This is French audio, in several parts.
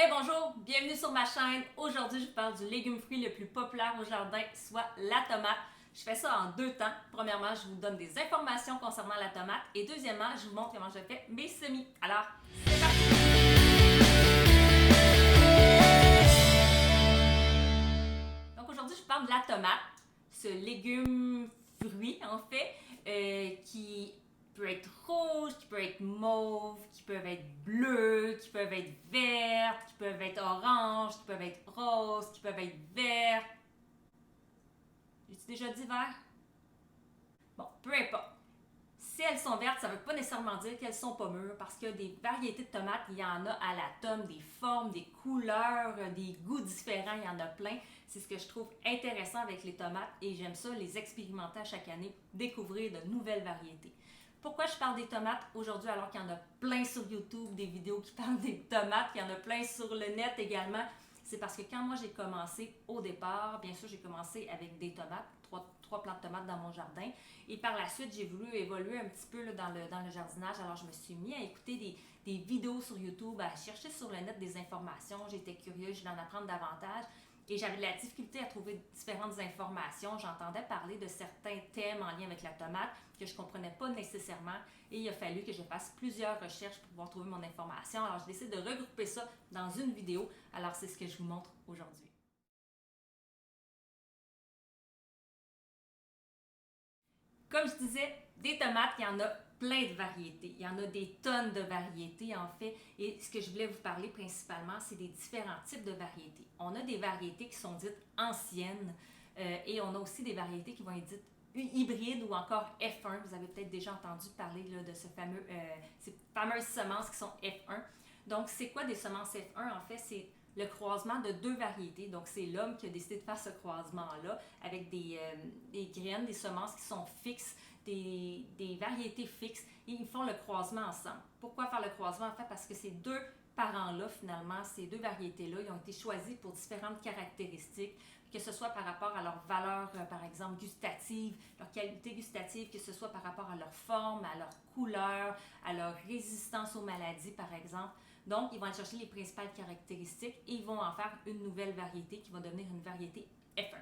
Hey bonjour, bienvenue sur ma chaîne. Aujourd'hui, je vous parle du légume-fruit le plus populaire au jardin, soit la tomate. Je fais ça en deux temps. Premièrement, je vous donne des informations concernant la tomate et deuxièmement, je vous montre comment je fais mes semis. Alors, c'est parti! Donc aujourd'hui, je vous parle de la tomate, ce légume-fruit en fait, qui peut être rouge, qui peut être mauve, qui peuvent être bleus, qui peuvent être vertes, qui peuvent être oranges, qui peuvent être roses, qui peuvent être verts. J'ai-tu déjà dit vert? Bon, peu importe. Si elles sont vertes, ça ne veut pas nécessairement dire qu'elles sont pas mûres parce que des variétés de tomates, il y en a à la tonne, des formes, des couleurs, des goûts différents, il y en a plein. C'est ce que je trouve intéressant avec les tomates et j'aime ça les expérimenter à chaque année, découvrir de nouvelles variétés. Pourquoi je parle des tomates aujourd'hui alors qu'il y en a plein sur YouTube, des vidéos qui parlent des tomates, il y en a plein sur le net également? C'est parce que quand moi j'ai commencé au départ, bien sûr j'ai commencé avec des tomates, trois plants de tomates dans mon jardin. Et par la suite, j'ai voulu évoluer un petit peu là, dans le jardinage. Alors je me suis mis à écouter des vidéos sur YouTube, à chercher sur le net des informations. J'étais curieuse, je voulais en apprendre davantage. Et j'avais de la difficulté à trouver différentes informations. J'entendais parler de certains thèmes en lien avec la tomate que je ne comprenais pas nécessairement. Et il a fallu que je fasse plusieurs recherches pour pouvoir trouver mon information. Alors, je décide de regrouper ça dans une vidéo. Alors, c'est ce que je vous montre aujourd'hui. Comme je disais, des tomates, il y en a plein de variétés. Il y en a des tonnes de variétés, en fait. Et ce que je voulais vous parler principalement, c'est des différents types de variétés. On a des variétés qui sont dites anciennes et on a aussi des variétés qui vont être dites hybrides ou encore F1. Vous avez peut-être déjà entendu parler là, de ces fameuses semences qui sont F1. Donc, c'est quoi des semences F1? En fait, c'est le croisement de deux variétés. Donc, c'est l'homme qui a décidé de faire ce croisement-là avec des graines, des semences qui sont fixes, des variétés fixes, et ils font le croisement ensemble. Pourquoi faire le croisement? En fait, parce que ces deux parents-là, finalement, ces deux variétés-là, ils ont été choisis pour différentes caractéristiques, que ce soit par rapport à leur valeur, par exemple, gustative, leur qualité gustative, que ce soit par rapport à leur forme, à leur couleur, à leur résistance aux maladies, par exemple. Donc, ils vont aller chercher les principales caractéristiques et ils vont en faire une nouvelle variété qui va devenir une variété F1.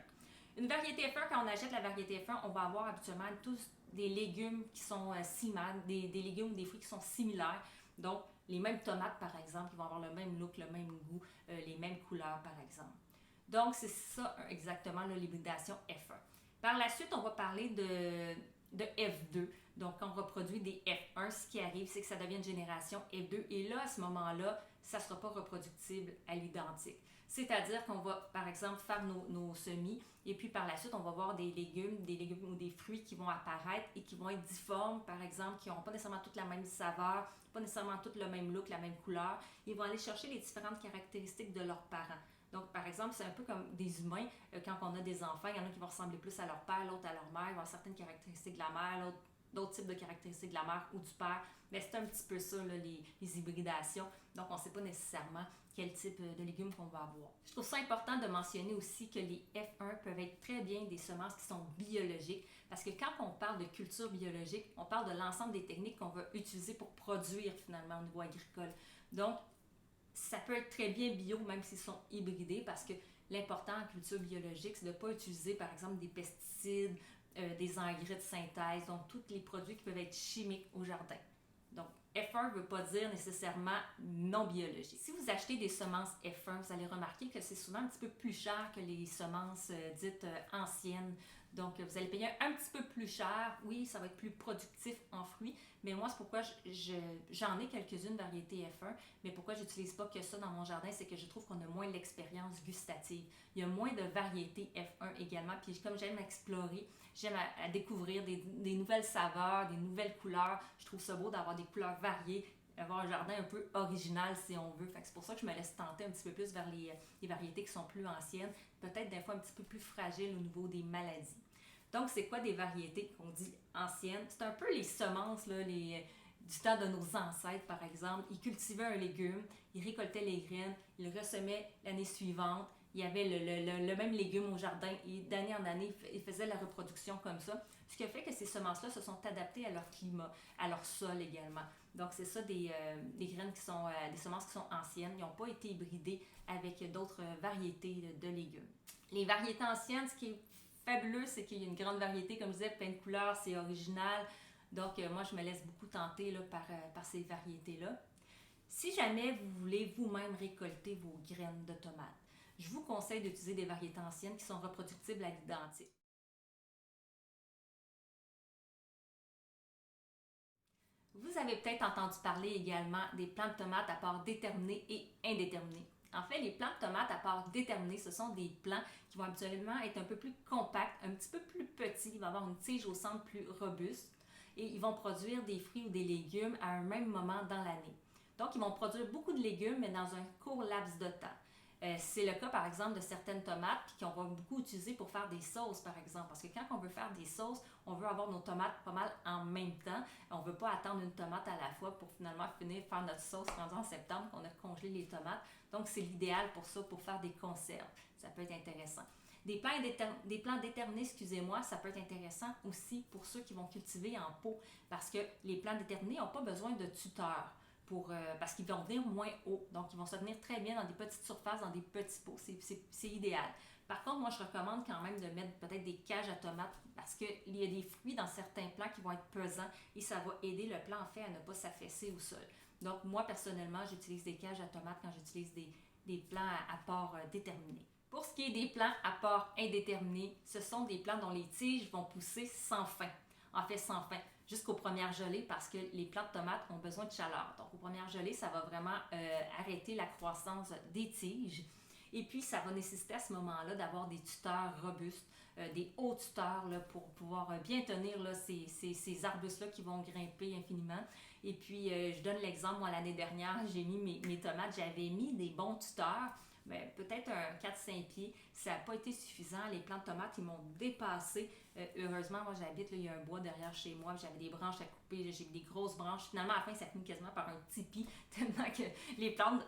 Une variété F1, quand on achète la variété F1, on va avoir habituellement tous des légumes qui sont similaires, des légumes, des fruits qui sont similaires. Donc, les mêmes tomates, par exemple, qui vont avoir le même look, le même goût, les mêmes couleurs, par exemple. Donc, c'est ça exactement l'hybridation F1. Par la suite, on va parler de F2. Donc, quand on reproduit des F1, ce qui arrive, c'est que ça devient une génération F2. Et là, à ce moment-là, ça ne sera pas reproductible à l'identique. C'est-à-dire qu'on va, par exemple, faire nos semis et puis par la suite, on va voir des légumes ou des fruits qui vont apparaître et qui vont être difformes, par exemple, qui n'ont pas nécessairement toute la même saveur, pas nécessairement tout le même look, la même couleur. Ils vont aller chercher les différentes caractéristiques de leurs parents. Donc, par exemple, c'est un peu comme des humains. Quand on a des enfants, il y en a qui vont ressembler plus à leur père, l'autre à leur mère. Ils vont avoir certaines caractéristiques de la mère, d'autres types de caractéristiques de la mère ou du père. Mais c'est un petit peu ça, là, les hybridations. Donc, on ne sait pas nécessairement quel type de légumes qu'on va avoir. Je trouve ça important de mentionner aussi que les F1 peuvent être très bien des semences qui sont biologiques parce que quand on parle de culture biologique, on parle de l'ensemble des techniques qu'on va utiliser pour produire finalement au niveau agricole. Donc, ça peut être très bien bio même s'ils sont hybridés parce que l'important en culture biologique, c'est de ne pas utiliser par exemple des pesticides, des engrais de synthèse, donc tous les produits qui peuvent être chimiques au jardin. Donc, F1 ne veut pas dire nécessairement non biologique. Si vous achetez des semences F1, vous allez remarquer que c'est souvent un petit peu plus cher que les semences dites anciennes. Donc, vous allez payer un petit peu plus cher. Oui, ça va être plus productif en fruits, mais moi, c'est pourquoi j'en ai quelques-unes variétés F1, mais pourquoi je n'utilise pas que ça dans mon jardin, c'est que je trouve qu'on a moins l'expérience gustative. Il y a moins de variétés F1 également, puis comme j'aime explorer, j'aime à découvrir des nouvelles saveurs, des nouvelles couleurs. Je trouve ça beau d'avoir des couleurs variées, avoir un jardin un peu original si on veut. Fait que c'est pour ça que je me laisse tenter un petit peu plus vers les variétés qui sont plus anciennes, peut-être des fois un petit peu plus fragiles au niveau des maladies. Donc, c'est quoi des variétés qu'on dit anciennes? C'est un peu les semences, là, du temps de nos ancêtres, par exemple. Ils cultivaient un légume, ils récoltaient les graines, ils le ressemaient l'année suivante, il y avait le même légume au jardin et d'année en année, ils faisaient la reproduction comme ça. Ce qui a fait que ces semences-là se sont adaptées à leur climat, à leur sol également. Donc, c'est ça des graines qui sont, des semences qui sont anciennes. Ils n'ont pas été hybridées avec d'autres variétés de légumes. Les variétés anciennes, ce qui est fabuleux, c'est qu'il y a une grande variété, comme je disais, plein de couleurs, c'est original. Donc, moi, je me laisse beaucoup tenter là, par ces variétés-là. Si jamais vous voulez vous-même récolter vos graines de tomates, je vous conseille d'utiliser des variétés anciennes qui sont reproductibles à l'identique. Vous avez peut-être entendu parler également des plants de tomates à part déterminés et indéterminés. En fait, les plants de tomates à part déterminés, ce sont des plants qui vont habituellement être un peu plus compacts, un petit peu plus petits, ils vont avoir une tige au centre plus robuste et ils vont produire des fruits ou des légumes à un même moment dans l'année. Donc, ils vont produire beaucoup de légumes, mais dans un court laps de temps. C'est le cas, par exemple, de certaines tomates qu'on va beaucoup utiliser pour faire des sauces, par exemple. Parce que quand on veut faire des sauces, on veut avoir nos tomates pas mal en même temps. On ne veut pas attendre une tomate à la fois pour finalement finir faire notre sauce rendu en septembre, qu'on a congelé les tomates. Donc, c'est l'idéal pour ça, pour faire des conserves. Ça peut être intéressant. Des plants déterminés, excusez-moi, ça peut être intéressant aussi pour ceux qui vont cultiver en pot. Parce que les plants déterminés n'ont pas besoin de tuteurs. Parce qu'ils vont venir moins haut. Donc, ils vont se tenir très bien dans des petites surfaces, dans des petits pots. C'est idéal. Par contre, moi, je recommande quand même de mettre peut-être des cages à tomates parce qu'il y a des fruits dans certains plants qui vont être pesants et ça va aider le plant, en fait, à ne pas s'affaisser au sol. Donc, moi, personnellement, j'utilise des cages à tomates quand j'utilise des plants à part déterminés. Pour ce qui est des plants à part indéterminés, ce sont des plants dont les tiges vont pousser sans fin. En fait, sans fin jusqu'aux premières gelées parce que les plants de tomates ont besoin de chaleur. Donc, aux premières gelées, ça va vraiment arrêter la croissance des tiges. Et puis, ça va nécessiter à ce moment-là d'avoir des tuteurs robustes, des hauts tuteurs là, pour pouvoir bien tenir là, ces arbustes-là qui vont grimper infiniment. Et puis, je donne l'exemple, moi, l'année dernière, j'ai mis mes tomates, j'avais mis des bons tuteurs, mais peut-être un 4-5 pieds. Ça n'a pas été suffisant. Les plants de tomates, ils m'ont dépassé. Heureusement, moi, j'habite, là, il y a un bois derrière chez moi. J'avais des branches à couper. J'ai des grosses branches. Finalement, à la fin, ça finit quasiment par un tipi, tellement que les plantes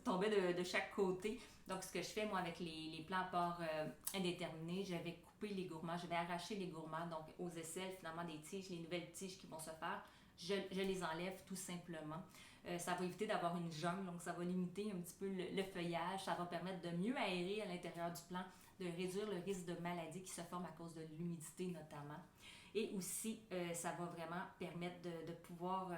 tombaient de chaque côté. Donc, ce que je fais, moi, avec les plants à part indéterminés, j'avais coupé les gourmands. J'avais arraché les gourmands, donc aux aisselles, finalement, des tiges, les nouvelles tiges qui vont se faire. Je les enlève tout simplement. Ça va éviter d'avoir une jungle, donc ça va limiter un petit peu le feuillage. Ça va permettre de mieux aérer à l'intérieur du plant, de réduire le risque de maladies qui se forment à cause de l'humidité notamment. Et aussi, ça va vraiment permettre de pouvoir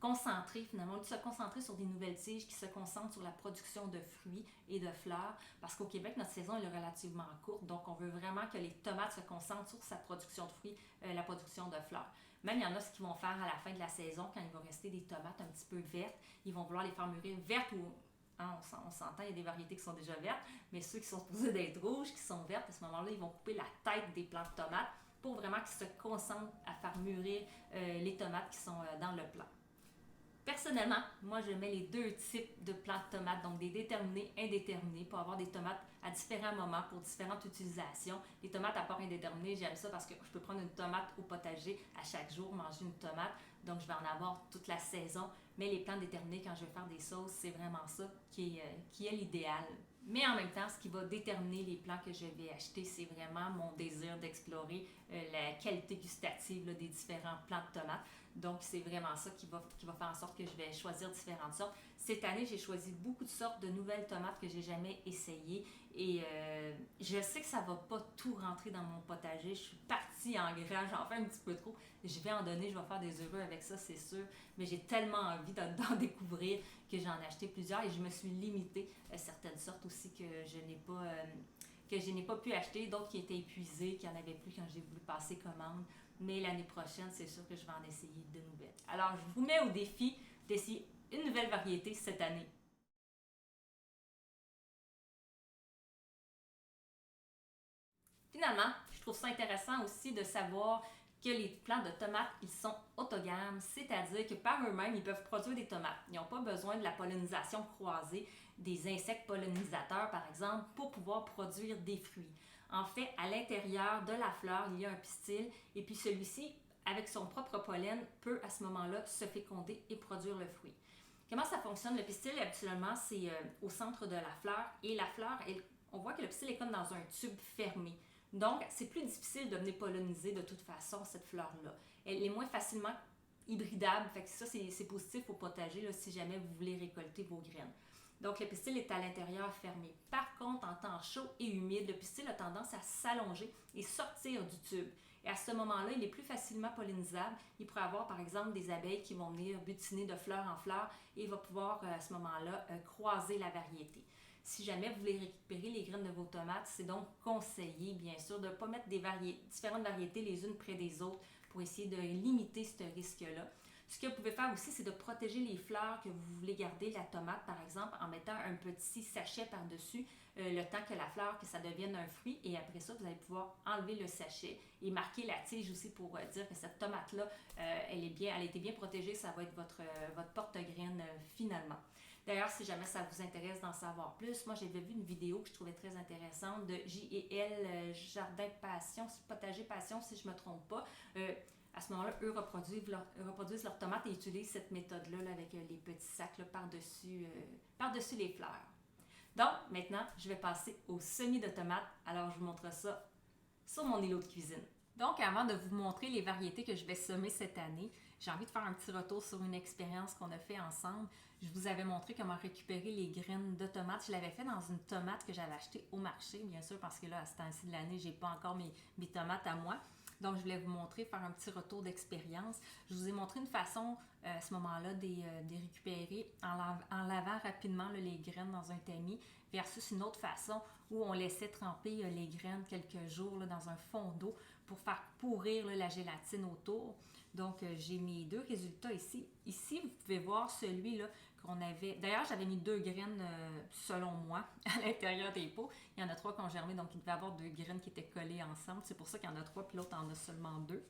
concentrer finalement, de se concentrer sur des nouvelles tiges qui se concentrent sur la production de fruits et de fleurs parce qu'au Québec, notre saison est relativement courte, donc on veut vraiment que les tomates se concentrent sur sa production de fruits, la production de fleurs. Même il y en a ce qu'ils vont faire à la fin de la saison, quand il va rester des tomates un petit peu vertes, ils vont vouloir les faire mûrir vertes ou hein, on s'entend, il y a des variétés qui sont déjà vertes, mais ceux qui sont supposés d'être rouges, qui sont vertes, à ce moment-là, ils vont couper la tête des plants de tomates pour vraiment qu'ils se concentrent à faire mûrir les tomates qui sont dans le plant. Personnellement, moi, je mets les deux types de plants de tomates, donc des déterminés, indéterminés, pour avoir des tomates à différents moments, pour différentes utilisations. Les tomates à part indéterminées, j'aime ça parce que je peux prendre une tomate au potager à chaque jour, manger une tomate, donc je vais en avoir toute la saison. Mais les plants déterminés, quand je vais faire des sauces, c'est vraiment ça qui est l'idéal. Mais en même temps, ce qui va déterminer les plants que je vais acheter, c'est vraiment mon désir d'explorer la qualité gustative là, des différents plants de tomates. Donc, c'est vraiment ça qui va faire en sorte que je vais choisir différentes sortes. Cette année, j'ai choisi beaucoup de sortes de nouvelles tomates que j'ai jamais essayées. Et je sais que ça va pas tout rentrer dans mon potager. Je suis partie en grand, j'en fais un petit peu trop. Je vais en donner, je vais faire des heureux avec ça, c'est sûr. Mais j'ai tellement envie d'en découvrir que j'en ai acheté plusieurs et je me suis limitée à certaines sortes aussi que je n'ai pas pu acheter, d'autres qui étaient épuisées, qui en avaient plus quand j'ai voulu passer commande. Mais l'année prochaine, c'est sûr que je vais en essayer de nouvelles. Alors, je vous mets au défi d'essayer une nouvelle variété cette année. Finalement, je trouve ça intéressant aussi de savoir que les plants de tomates, ils sont autogames, c'est-à-dire que par eux-mêmes, ils peuvent produire des tomates. Ils n'ont pas besoin de la pollinisation croisée des insectes pollinisateurs, par exemple, pour pouvoir produire des fruits. En fait, à l'intérieur de la fleur, il y a un pistil et puis celui-ci, avec son propre pollen, peut à ce moment-là se féconder et produire le fruit. Comment ça fonctionne? Le pistil, habituellement, c'est au centre de la fleur et la fleur, on voit que le pistil est comme dans un tube fermé. Donc, c'est plus difficile de venir polliniser de toute façon cette fleur-là. Elle est moins facilement hybridable, fait que ça, c'est positif au potager là, si jamais vous voulez récolter vos graines. Donc, le pistil est à l'intérieur fermé. Par contre, en temps chaud et humide, le pistil a tendance à s'allonger et sortir du tube. Et à ce moment-là, il est plus facilement pollinisable. Il pourrait avoir, par exemple, des abeilles qui vont venir butiner de fleur en fleur et il va pouvoir, à ce moment-là, croiser la variété. Si jamais vous voulez récupérer les graines de vos tomates, c'est donc conseillé, bien sûr, de ne pas mettre différentes variétés les unes près des autres pour essayer de limiter ce risque-là. Ce que vous pouvez faire aussi, c'est de protéger les fleurs que vous voulez garder, la tomate par exemple, en mettant un petit sachet par-dessus le temps que la fleur, que ça devienne un fruit. Et après ça, vous allez pouvoir enlever le sachet et marquer la tige aussi pour dire que cette tomate-là, elle a été bien protégée. Ça va être votre porte-graine finalement. D'ailleurs, si jamais ça vous intéresse d'en savoir plus, moi j'avais vu une vidéo que je trouvais très intéressante de J&L Jardin Passion, Potager Passion si je ne me trompe pas. À ce moment-là, eux reproduisent leurs tomates et utilisent cette méthode-là là, avec les petits sacs là, par-dessus les fleurs. Donc, maintenant, je vais passer au semis de tomates. Alors, je vous montre ça sur mon îlot de cuisine. Donc, avant de vous montrer les variétés que je vais semer cette année, j'ai envie de faire un petit retour sur une expérience qu'on a fait ensemble. Je vous avais montré comment récupérer les graines de tomates. Je l'avais fait dans une tomate que j'avais achetée au marché, bien sûr, parce que là, à ce temps-ci de l'année, je n'ai pas encore mes tomates à moi. Donc, je voulais vous montrer, faire un petit retour d'expérience. Je vous ai montré une façon, à ce moment-là, de récupérer en lavant rapidement là, les graines dans un tamis versus une autre façon où on laissait tremper les graines quelques jours là, dans un fond d'eau pour faire pourrir là, la gélatine autour. Donc, j'ai mes deux résultats ici. Ici, vous pouvez voir celui-là qu'on avait. D'ailleurs, j'avais mis 2 graines, selon moi, à l'intérieur des pots. Il y en a 3 qui ont germé, donc il devait y avoir 2 graines qui étaient collées ensemble. C'est pour ça qu'il y en a 3, puis l'autre en a seulement 2.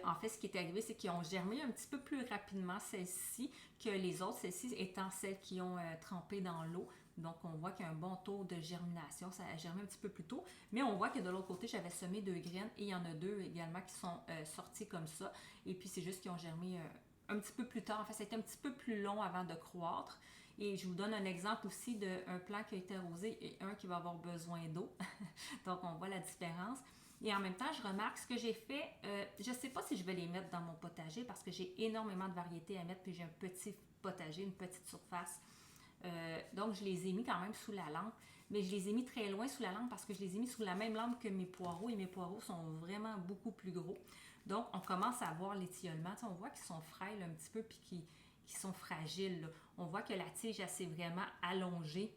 En fait, ce qui est arrivé, c'est qu'ils ont germé un petit peu plus rapidement, celles-ci, que les autres. Celles-ci étant celles qui ont trempé dans l'eau. Donc, on voit qu'il y a un bon taux de germination. Ça a germé un petit peu plus tôt. Mais on voit que de l'autre côté, j'avais semé 2 graines et il y en a 2 également qui sont sorties comme ça. Et puis, c'est juste qu'ils ont germé un petit peu plus tard. En fait, ça a été un petit peu plus long avant de croître. Et je vous donne un exemple aussi d'un plant qui a été arrosé et un qui va avoir besoin d'eau. Donc, on voit la différence. Et en même temps, je remarque ce que j'ai fait. Je ne sais pas si je vais les mettre dans mon potager parce que j'ai énormément de variétés à mettre. Puis j'ai un petit potager, une petite surface. Donc, je les ai mis quand même sous la lampe. Mais je les ai mis très loin sous la lampe parce que je les ai mis sous la même lampe que mes poireaux. Et mes poireaux sont vraiment beaucoup plus gros. Donc, on commence à voir l'étiolement. On voit qu'ils sont frêles un petit peu puis qu'ils sont fragiles. Là. On voit que la tige, elle s'est vraiment allongée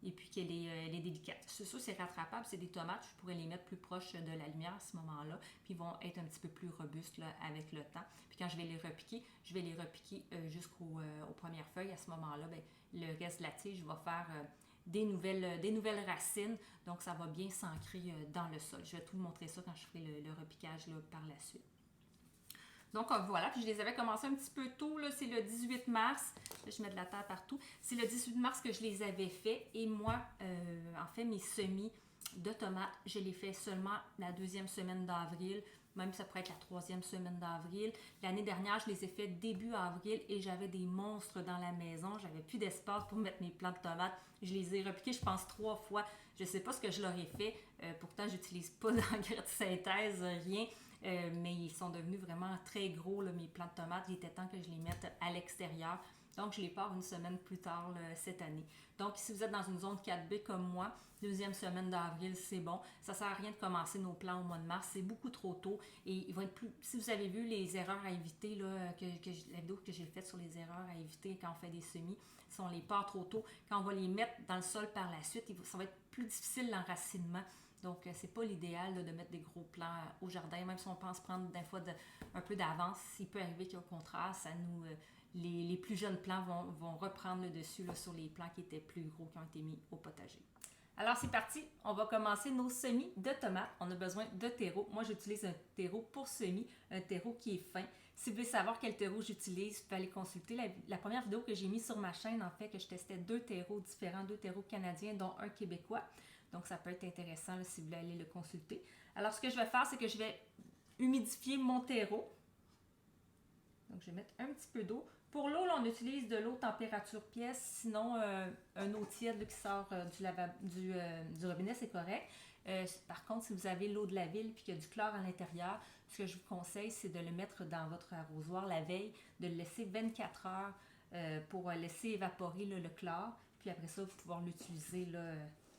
et puis qu'elle est délicate. C'est sûr, c'est rattrapable. C'est des tomates. Je pourrais les mettre plus proches de la lumière à ce moment-là. Puis ils vont être un petit peu plus robustes là, avec le temps. Puis quand je vais les repiquer, jusqu'aux premières feuilles. À ce moment-là, bien, le reste de la tige va faire des nouvelles racines. Donc, ça va bien s'ancrer dans le sol. Je vais tout vous montrer ça quand je ferai le repiquage là, par la suite. Donc voilà, puis je les avais commencé un petit peu tôt, là, c'est le 18 mars, là, je mets de la terre partout, c'est le 18 mars que je les avais fait et moi, en fait, mes semis de tomates, je les fais seulement la 2e semaine d'avril, même ça pourrait être la 3e semaine d'avril. L'année dernière, je les ai fait début avril et j'avais des monstres dans la maison, j'avais plus d'espace pour mettre mes plants de tomates, je les ai repiqués, je pense 3 fois, je sais pas ce que je leur ai fait, pourtant j'utilise pas d'engrais de synthèse, rien. Mais ils sont devenus vraiment très gros, là, mes plants de tomates. Il était temps que je les mette à l'extérieur. Donc, je les pars une semaine plus tard là, cette année. Donc, si vous êtes dans une zone 4B comme moi, 2e semaine d'avril, c'est bon. Ça ne sert à rien de commencer nos plants au mois de mars. C'est beaucoup trop tôt. Et ils vont être plus. Si vous avez vu les erreurs à éviter, là, la vidéo que j'ai faite sur les erreurs à éviter quand on fait des semis, si on les part trop tôt, quand on va les mettre dans le sol par la suite, ça va être plus difficile l'enracinement. Donc, c'est pas l'idéal là, de mettre des gros plants au jardin, même si on pense prendre des fois un peu d'avance. Il peut arriver qu'au contraire, les plus jeunes plants vont reprendre le dessus là, sur les plants qui étaient plus gros, qui ont été mis au potager. Alors, c'est parti. On va commencer nos semis de tomates. On a besoin de terreau. Moi, j'utilise un terreau pour semis, un terreau qui est fin. Si vous voulez savoir quel terreau j'utilise, vous pouvez aller consulter la première vidéo que j'ai mise sur ma chaîne, en fait, que je testais 2 terreaux différents, 2 terreaux canadiens, dont un québécois. Donc, ça peut être intéressant là, si vous voulez aller le consulter. Alors, ce que je vais faire, c'est que je vais humidifier mon terreau. Donc, je vais mettre un petit peu d'eau Pour l'eau, on utilise de l'eau température pièce, sinon un eau tiède là, qui sort du robinet, c'est correct. Par contre, si vous avez l'eau de la ville et qu'il y a du chlore à l'intérieur, ce que je vous conseille, c'est de le mettre dans votre arrosoir la veille, de le laisser 24 heures pour laisser évaporer là, le chlore, puis après ça, vous pouvoir l'utiliser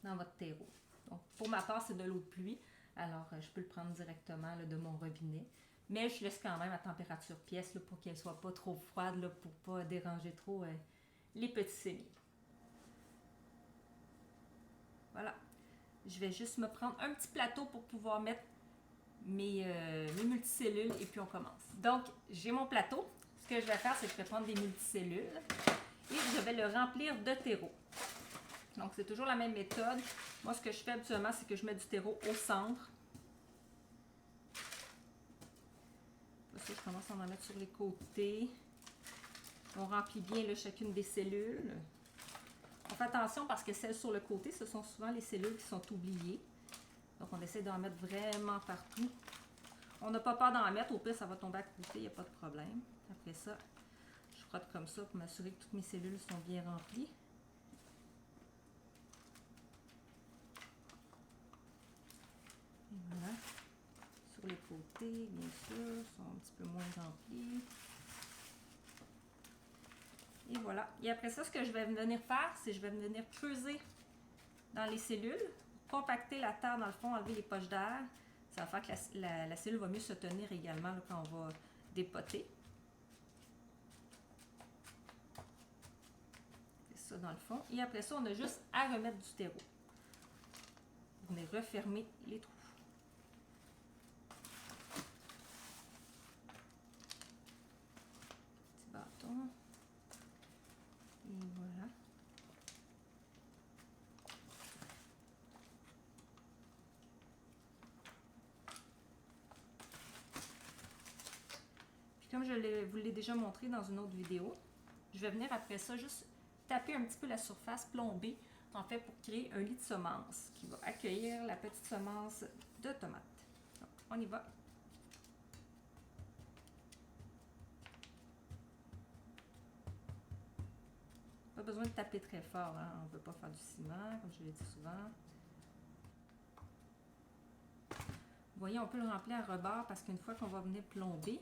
dans votre terreau. Donc, pour ma part, c'est de l'eau de pluie, alors je peux le prendre directement là, de mon robinet. Mais je laisse quand même à température pièce là, pour qu'elle ne soit pas trop froide, là, pour ne pas déranger trop les petits semis. Voilà. Je vais juste me prendre un petit plateau pour pouvoir mettre mes multicellules et puis on commence. Donc, j'ai mon plateau. Ce que je vais faire, c'est que je vais prendre des multicellules et je vais le remplir de terreau. Donc, c'est toujours la même méthode. Moi, ce que je fais habituellement, c'est que je mets du terreau au centre. Ça, je commence à en mettre sur les côtés. On remplit bien là, chacune des cellules. On fait attention parce que celles sur le côté, ce sont souvent les cellules qui sont oubliées. Donc, on essaie d'en mettre vraiment partout. On n'a pas peur d'en mettre. Au pire, ça va tomber à côté, il n'y a pas de problème. Après ça, je frotte comme ça pour m'assurer que toutes mes cellules sont bien remplies. Et voilà. Sur les côtés, bien sûr, sont un petit peu moins remplis. Et voilà. Et après ça, ce que je vais venir faire, c'est que je vais venir creuser dans les cellules, compacter la terre dans le fond, enlever les poches d'air. Ça va faire que la cellule va mieux se tenir également là, quand on va dépoter. C'est ça dans le fond. Et après ça, on a juste à remettre du terreau. On est refermer les trous. Petit bâton. Et voilà. Puis comme vous l'ai déjà montré dans une autre vidéo, je vais venir après ça juste taper un petit peu la surface, plomber, en fait pour créer un lit de semences qui va accueillir la petite semence de tomate. Donc, on y va. Pas besoin de taper très fort, hein? On ne veut pas faire du ciment, comme je l'ai dit souvent. Vous voyez, on peut le remplir à rebord parce qu'une fois qu'on va venir plomber,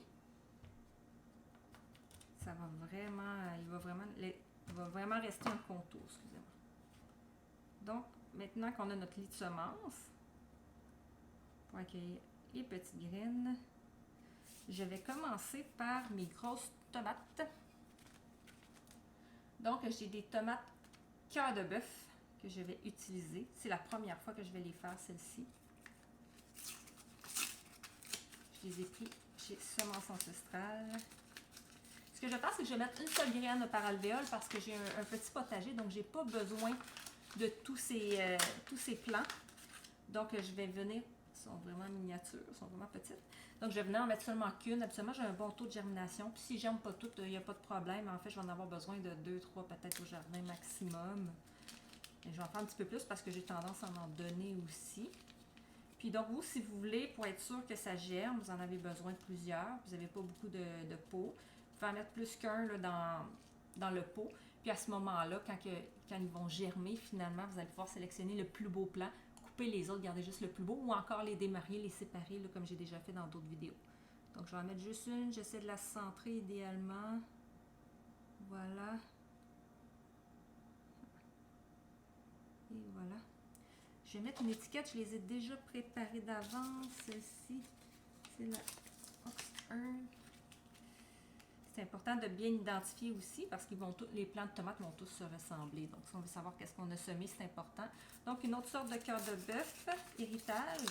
ça va vraiment, il va vraiment rester un contour, excusez-moi. Donc, maintenant qu'on a notre lit de semences, pour accueillir les petites graines, je vais commencer par mes grosses tomates. Donc, j'ai des tomates cœur de bœuf que je vais utiliser. C'est la première fois que je vais les faire, celles-ci. Je les ai pris chez Semences Ancestrales. Ce que je vais faire, c'est que je vais mettre une seule graine par alvéole parce que j'ai un petit potager, donc je n'ai pas besoin de tous ces plants. Donc, je vais venir, ils sont vraiment miniatures, ils sont vraiment petites. Donc, je vais venir en mettre seulement qu'une. Absolument, j'ai un bon taux de germination. Puis, si j'aime pas toutes, il n'y a pas de problème. En fait, je vais en avoir besoin de 2, 3 peut-être au jardin maximum. Et je vais en faire un petit peu plus parce que j'ai tendance à en donner aussi. Puis donc, vous, si vous voulez, pour être sûr que ça germe, vous en avez besoin de plusieurs. Vous n'avez pas beaucoup de pots. Vous pouvez en mettre plus qu'un dans le pot. Puis à ce moment-là, quand ils vont germer, finalement, vous allez pouvoir sélectionner le plus beau plant, couper les autres, garder juste le plus beau, ou encore les démarier, les séparer, là, comme j'ai déjà fait dans d'autres vidéos. Donc, je vais en mettre juste une. J'essaie de la centrer idéalement. Voilà. Et voilà. Je vais mettre une étiquette, je les ai déjà préparées d'avance. Celle-ci, c'est la Oxford. C'est important de bien identifier aussi parce que les plants de tomates vont tous se ressembler. Donc, si on veut savoir qu'est-ce qu'on a semé, c'est important. Donc, une autre sorte de cœur de bœuf, héritage.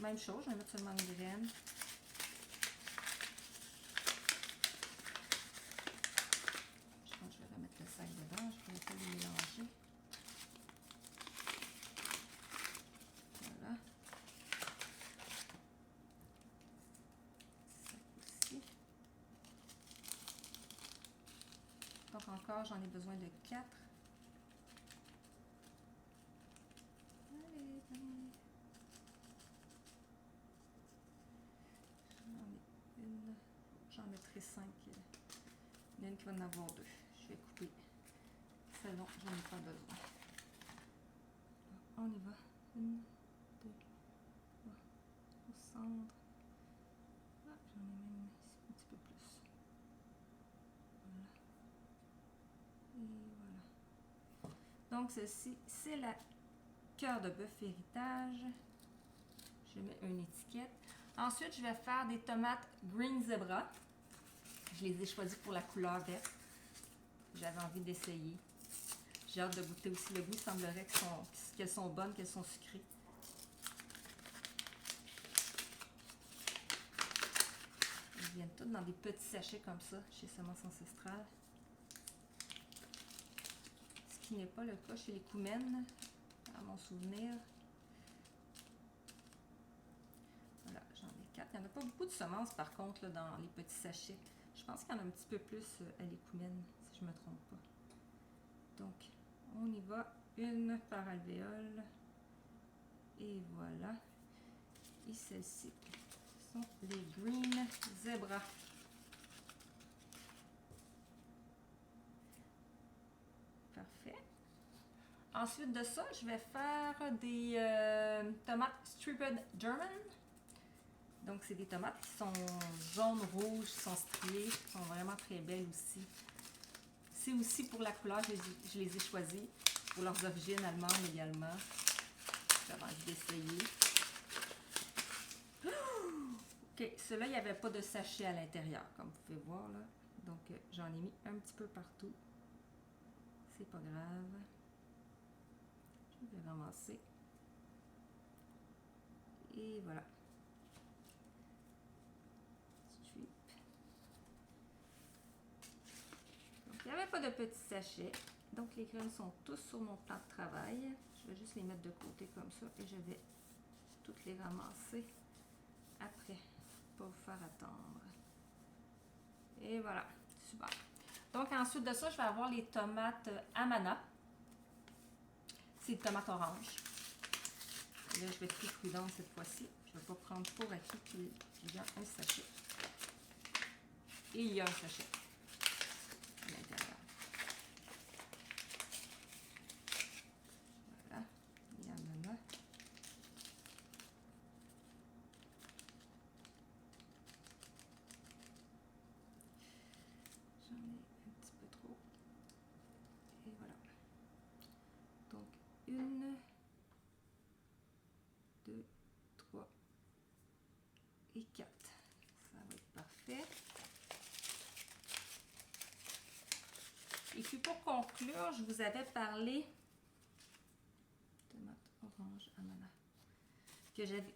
Même chose, je vais mettre seulement une graine. Je pense que je vais remettre le sac dedans, je ne vais pas les mélanger. Voilà. Donc encore, j'en ai besoin de 4. J'en mettrai 5 Il y en a une qui va en avoir deux. Je vais couper. Celle-là, j'en ai pas besoin. On y va. 1, 2, 3, au centre. Ah, j'en ai même ici un petit peu plus. Voilà. Et voilà. Donc, ceci, c'est la cœur de bœuf héritage. Je mets une étiquette. Ensuite, je vais faire des tomates Green Zebra. Je les ai choisies pour la couleur verte. J'avais envie d'essayer. J'ai hâte de goûter aussi le goût. Il semblerait qu'elles sont bonnes, qu'elles sont sucrées. Elles viennent toutes dans des petits sachets comme ça, chez Semences Ancestrales. Ce qui n'est pas le cas chez les Coumen, à mon souvenir. Voilà, j'en ai 4. Il n'y en a pas beaucoup de semences par contre là, dans les petits sachets. Je pense qu'il y en a un petit peu plus à les Coumen, si je ne me trompe pas. Donc, on y va. Une par alvéole. Et voilà. Et celles-ci sont les Green Zebra. Parfait. Ensuite de ça, je vais faire des tomates Striped German. Donc, c'est des tomates qui sont jaunes, rouges, qui sont striées, qui sont vraiment très belles aussi. C'est aussi pour la couleur, je les ai choisies. Pour leurs origines allemandes également. J'avais envie d'essayer. Ok, ceux-là, il n'y avait pas de sachet à l'intérieur, comme vous pouvez voir là. Donc, j'en ai mis un petit peu partout. C'est pas grave. Je vais ramasser. Et voilà. Strip. Donc, il n'y avait pas de petits sachets. Donc, les graines sont tous sur mon plan de travail. Je vais juste les mettre de côté comme ça et je vais toutes les ramasser après. Pas vous faire attendre. Et voilà, super. Donc, ensuite de ça, je vais avoir les tomates Amana. C'est des tomates oranges. Là, je vais être plus prudente cette fois-ci. Je ne vais pas prendre pour acquis qu'il y a un sachet. Et il y a un sachet à l'intérieur. Voilà, il y en a. J'en ai un petit peu trop. Et voilà. Donc, 1, 2, 3 et 4. Ça va être parfait. Et puis pour conclure, je vous avais parlé tomate orange Amana.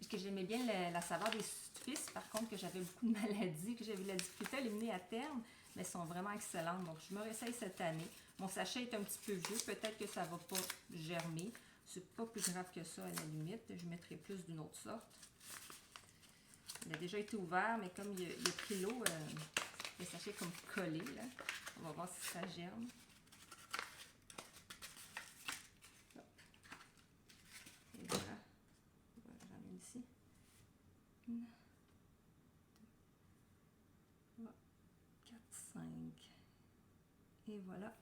Que j'aimais bien la saveur des Suisse, par contre que j'avais beaucoup de maladies, que j'avais la difficulté à éliminer à terme, mais elles sont vraiment excellentes. Donc je me réessaye cette année. Mon sachet est un petit peu vieux, peut-être que ça ne va pas germer. C'est pas plus grave que ça à la limite. Je mettrai plus d'une autre sorte. Il a déjà été ouvert, mais comme il a pris l'eau, le sachet est comme collé. Là. On va voir si ça germe. Hop. Et voilà. J'en ai ici. 1, 2, 3, 4, 5. Et voilà.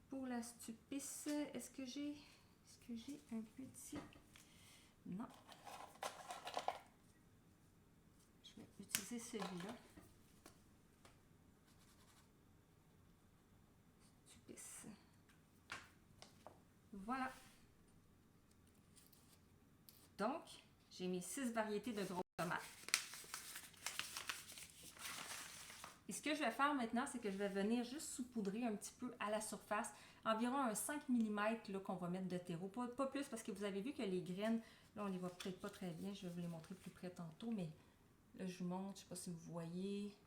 Pour la Stupice, est-ce que j'ai un petit... Non. Je vais utiliser celui-là. Stupice. Voilà. Donc, j'ai mis 6 variétés de grosses tomates. Et ce que je vais faire maintenant, c'est que je vais venir juste saupoudrer un petit peu à la surface, environ un 5 mm qu'on va mettre de terreau. Pas plus parce que vous avez vu que les graines, là on les voit peut-être pas très bien, je vais vous les montrer plus près tantôt, mais là je vous montre, je ne sais pas si vous voyez,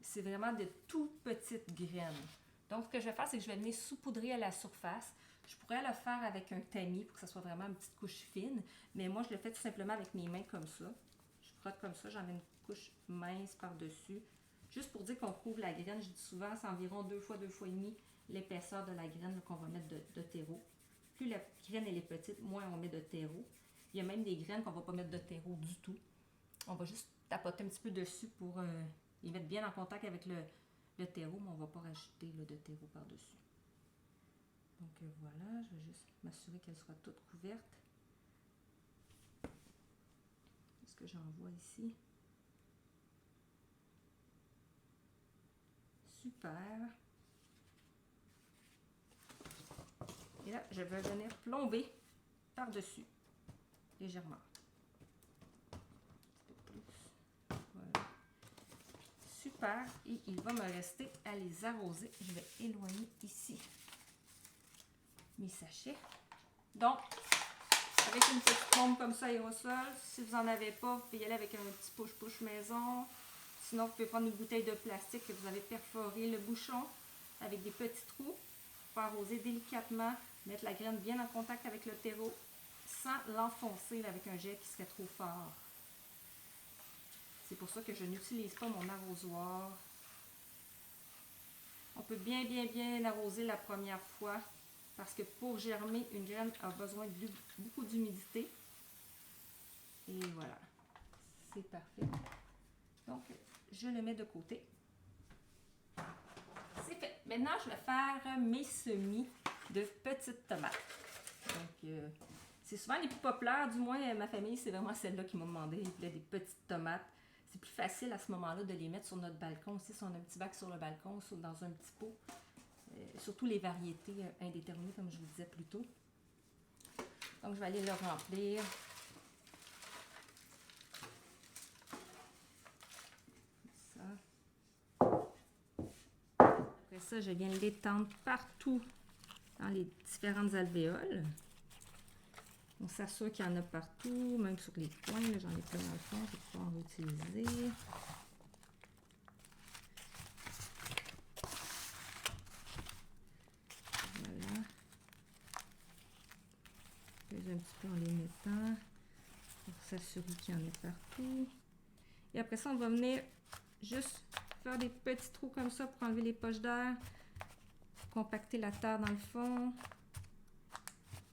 c'est vraiment de tout petites graines. Donc ce que je vais faire, c'est que je vais venir saupoudrer à la surface. Je pourrais le faire avec un tamis pour que ça soit vraiment une petite couche fine, mais moi je le fais tout simplement avec mes mains comme ça. Je frotte comme ça, j'en mets une couche mince par-dessus. Juste pour dire qu'on couvre la graine, je dis souvent, c'est environ 2 fois 2 fois et demi l'épaisseur de la graine qu'on va mettre de terreau. Plus la graine elle est petite, moins on met de terreau. Il y a même des graines qu'on ne va pas mettre de terreau du tout. On va juste tapoter un petit peu dessus pour les mettre bien en contact avec le terreau, mais on ne va pas rajouter là, de terreau par-dessus. Donc voilà, je vais juste m'assurer qu'elle soit toute couverte. Est-ce que j'en vois ici? Super. Et là, je vais venir plomber par-dessus, légèrement. Un petit peu plus. Voilà. Super. Et il va me rester à les arroser. Je vais éloigner ici mes sachets. Donc, avec une petite trompe comme ça aérosol, si vous n'en avez pas, vous pouvez y aller avec un petit push-push maison. Sinon, vous pouvez prendre une bouteille de plastique que vous avez perforé le bouchon avec des petits trous pour arroser délicatement, mettre la graine bien en contact avec le terreau sans l'enfoncer avec un jet qui serait trop fort. C'est pour ça que je n'utilise pas mon arrosoir. On peut bien arroser la première fois parce que pour germer, une graine a besoin de beaucoup d'humidité. Et voilà, c'est parfait. Donc, je le mets de côté. C'est fait. Maintenant, je vais faire mes semis de petites tomates. Donc, c'est souvent les plus populaires, du moins ma famille, c'est vraiment celle-là qui m'a demandé. Ils voulaient des petites tomates. C'est plus facile à ce moment-là de les mettre sur notre balcon aussi, si on a un petit bac sur le balcon, dans un petit pot. Surtout les variétés indéterminées, comme je vous disais plus tôt. Donc, je vais aller le remplir. Après ça, je viens l'étendre partout dans les différentes alvéoles. On s'assure qu'il y en a partout, même sur les coins. J'en ai plein dans le fond, je vais pouvoir en réutiliser. Voilà. Je fais un petit peu en les mettant pour s'assurer qu'il y en a partout. Et après ça, on va venir juste faire des petits trous comme ça pour enlever les poches d'air, compacter la terre dans le fond,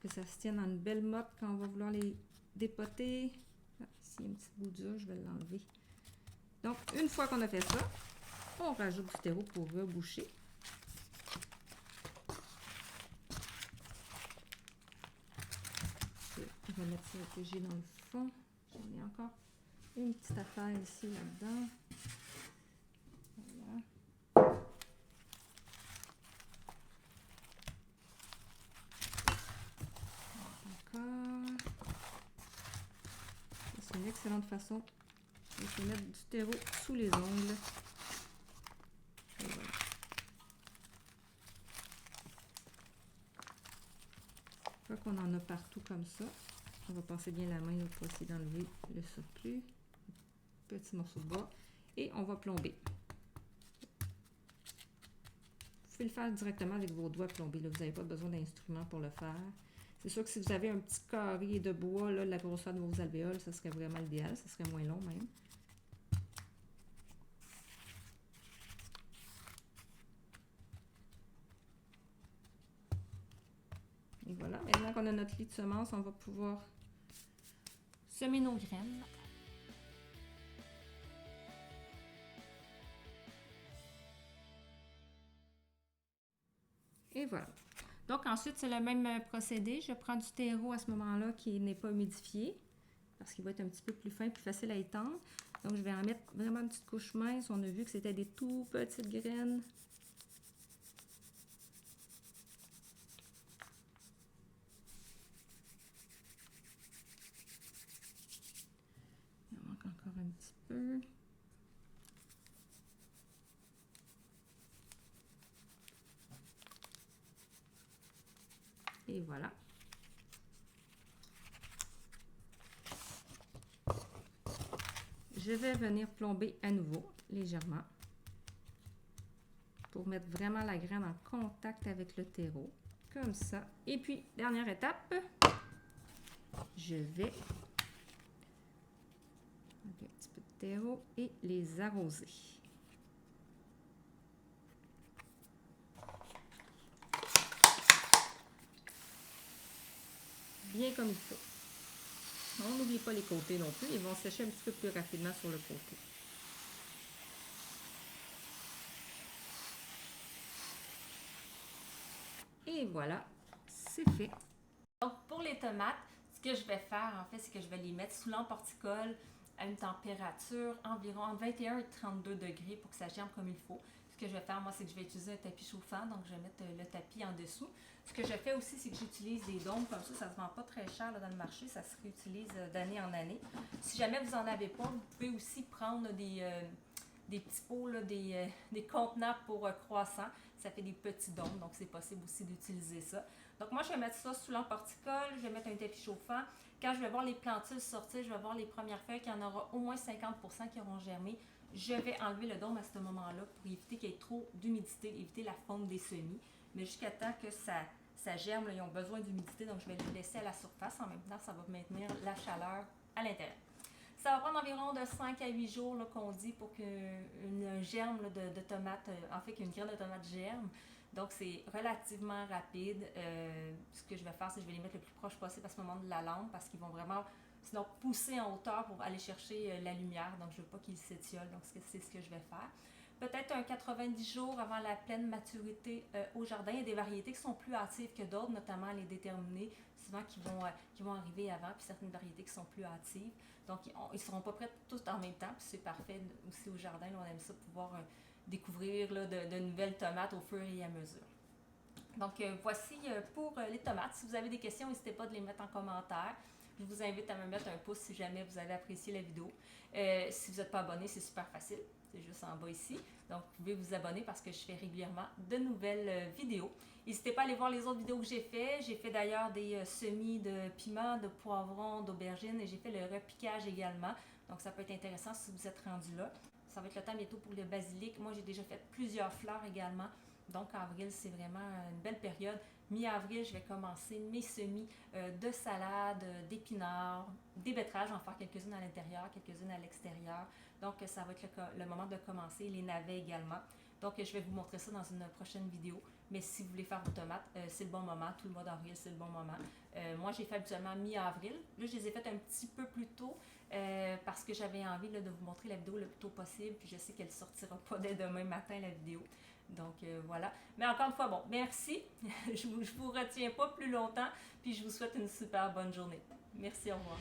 que ça se tienne dans une belle motte quand on va vouloir les dépoter. Ah, ici, il y a un petit bout dur, je vais l'enlever. Donc, une fois qu'on a fait ça, on rajoute du terreau pour reboucher. Je vais mettre ça que j'ai dans le fond. J'en ai encore une petite affaire ici, là-dedans. Voilà. Encore. C'est une excellente façon de se mettre du terreau sous les ongles. Et voilà. Une fois qu'on en a partout comme ça, on va passer bien la main pour essayer d'enlever le surplus. Petit morceau de bois. Et on va plomber. Vous pouvez le faire directement avec vos doigts plombés. Là. Vous n'avez pas besoin d'instrument pour le faire. C'est sûr que si vous avez un petit carré de bois, là, la grosseur de vos alvéoles, ça serait vraiment l'idéal. Ça serait moins long même. Et voilà. Maintenant qu'on a notre lit de semences, on va pouvoir semer nos graines. Et voilà. Donc ensuite, c'est le même procédé. Je prends du terreau à ce moment-là qui n'est pas humidifié parce qu'il va être un petit peu plus fin, plus facile à étendre. Donc je vais en mettre vraiment une petite couche mince. On a vu que c'était des tout petites graines. Il en manque encore un petit peu. Et voilà. Je vais venir plomber à nouveau, légèrement, pour mettre vraiment la graine en contact avec le terreau, comme ça. Et puis, dernière étape, je vais avec un petit peu de terreau et les arroser. Bien comme il faut. On n'oublie pas les côtés non plus, ils vont sécher un petit peu plus rapidement sur le côté. Et voilà, c'est fait. Donc, pour les tomates, ce que je vais faire, en fait, c'est que je vais les mettre sous lampe horticole à une température environ entre 21 et 32 degrés pour que ça germe comme il faut. Ce que je vais faire, moi, c'est que je vais utiliser un tapis chauffant, donc je vais mettre le tapis en dessous. Ce que je fais aussi, c'est que j'utilise des dômes comme ça ne se vend pas très cher là, dans le marché, ça se réutilise d'année en année. Si jamais vous n'en avez pas, vous pouvez aussi prendre des petits pots, là, des contenants pour croissants. Ça fait des petits dômes, donc c'est possible aussi d'utiliser ça. Donc moi, je vais mettre ça sous lampe horticole, je vais mettre un tapis chauffant. Quand je vais voir les plantules sortir, je vais voir les premières feuilles, qu'il y en aura au moins 50% qui auront germé. Je vais enlever le dôme à ce moment-là pour éviter qu'il y ait trop d'humidité, éviter la fonte des semis. Mais jusqu'à temps que ça germe, là, ils ont besoin d'humidité, donc je vais les laisser à la surface. En même temps, ça va maintenir la chaleur à l'intérieur. Ça va prendre environ de 5 à 8 jours qu'on dit pour qu'une germe là, de tomate, en fait qu'une graine de tomate germe. Donc c'est relativement rapide. Ce que je vais faire, c'est que je vais les mettre le plus proche possible à ce moment de la lampe parce qu'ils vont vraiment sinon pousser en hauteur pour aller chercher la lumière. Donc je ne veux pas qu'ils s'étiolent. Donc c'est ce que je vais faire. Peut-être un 90 jours avant la pleine maturité au jardin. Il y a des variétés qui sont plus hâtives que d'autres, notamment les déterminées, souvent qui vont arriver avant, puis certaines variétés qui sont plus hâtives. Donc, ils ne seront pas prêts tous en même temps, puis c'est parfait aussi au jardin. Là, on aime ça pouvoir découvrir là, de nouvelles tomates au fur et à mesure. Donc, voici pour les tomates. Si vous avez des questions, n'hésitez pas de les mettre en commentaire. Je vous invite à me mettre un pouce si jamais vous avez apprécié la vidéo. Si vous n'êtes pas abonné, c'est super facile. C'est juste en bas ici. Donc, vous pouvez vous abonner parce que je fais régulièrement de nouvelles vidéos. N'hésitez pas à aller voir les autres vidéos que j'ai fait. J'ai fait d'ailleurs des semis de piments, de poivrons, d'aubergines et j'ai fait le repiquage également. Donc, ça peut être intéressant si vous êtes rendu là. Ça va être le temps bientôt pour le basilic. Moi, j'ai déjà fait plusieurs fleurs également. Donc, avril, c'est vraiment une belle période. Mi-avril, je vais commencer mes semis de salade, d'épinards, des betteraves. Je vais en faire quelques-unes à l'intérieur, quelques-unes à l'extérieur. Donc, ça va être le moment de commencer. Les navets également. Donc, je vais vous montrer ça dans une prochaine vidéo. Mais si vous voulez faire vos tomates, c'est le bon moment. Tout le mois d'avril, c'est le bon moment. Moi, j'ai fait habituellement mi-avril. Là, je les ai faites un petit peu plus tôt parce que j'avais envie là, de vous montrer la vidéo le plus tôt possible. Puis je sais qu'elle ne sortira pas dès demain matin, la vidéo. Donc, voilà. Mais encore une fois, bon, merci. Je vous retiens pas plus longtemps. Puis je vous souhaite une super bonne journée. Merci, au revoir.